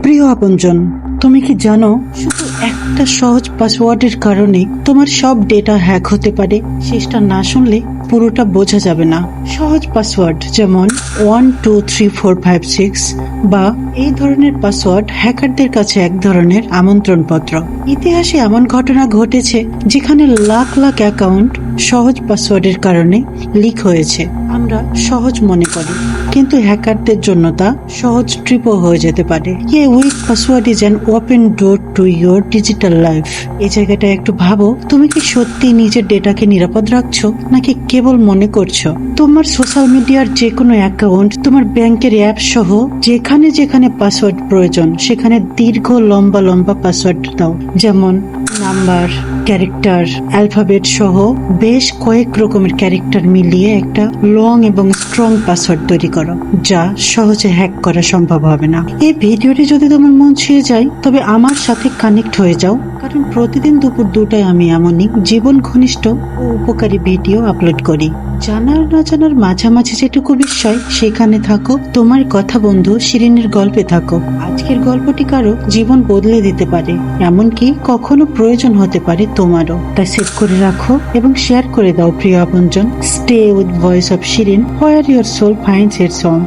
প্রিয় আপনজন, তুমি কি জানো শুধু একটা সহজ পাসওয়ার্ডের কারণে তোমার সব ডেটা হ্যাক হতে পারে? শেষটা না শুনলে পুরোটা বোঝা যাবে না। সহজ পাসওয়ার্ড যেমন 123456 বা এই ধরনের পাসওয়ার্ড হ্যাকারদের কাছে এক ধরনের আমন্ত্রণপত্র। ইতিহাসে এমন ঘটনা ঘটেছে যেখানে লাখ লাখ অ্যাকাউন্ট সহজ পাসওয়ার্ডের কারণে লিক হয়েছে। আমরা সহজ মনে করি, কিন্তু হ্যাকারদের জন্য তা সহজ ট্রিপও হয়ে যেতে পারে। Week password is an open door to your digital life. এই জায়গাটা একটু ভাবো, তুমি কি সত্যি নিজের ডেটাকে নিরাপদ রাখছো, নাকি কেবল মনে করছো? তোমার সোশ্যাল মিডিয়ার যে কোনো অ্যাকাউন্ট, তোমার ব্যাংকের অ্যাপ সহ যেখানে যেখানে পাসওয়ার্ড প্রয়োজন সেখানে দীর্ঘ লম্বা লম্বা পাসওয়ার্ড দাও। যেমন নাম্বার, ক্যারেক্টার, অ্যালফাবেট সহ বেশ কয়েক রকমের ক্যারেক্টার মিলিয়ে একটা লং এবং স্ট্রং পাসওয়ার্ড তৈরি করো, যা সহজে হ্যাক করা সম্ভব হবে না। এই ভিডিওটি যদি তোমার মন ছুঁয়ে যায় তবে আমার সাথে কানেক্ট হয়ে যাও, কারণ প্রতিদিন দুপুর 2টায় আমি এমনই জীবন ঘনিষ্ঠ ও উপকারী ভিডিও আপলোড করি। জানার না জানার মাঝামাঝি যেটুকু বিষয় সেখানে থাকো। তোমার কথা বন্ধু শিরিনের গল্পে থাকো। আজকের গল্পটি কারো জীবন বদলে দিতে পারে, এমনকি কখনো প্রয়োজন হতে পারে তোমারও। তাই সেভ করে রাখো এবং শেয়ার করে দাও প্রিয় আপনজন। Stay with voice of Shirin, where your soul finds its home.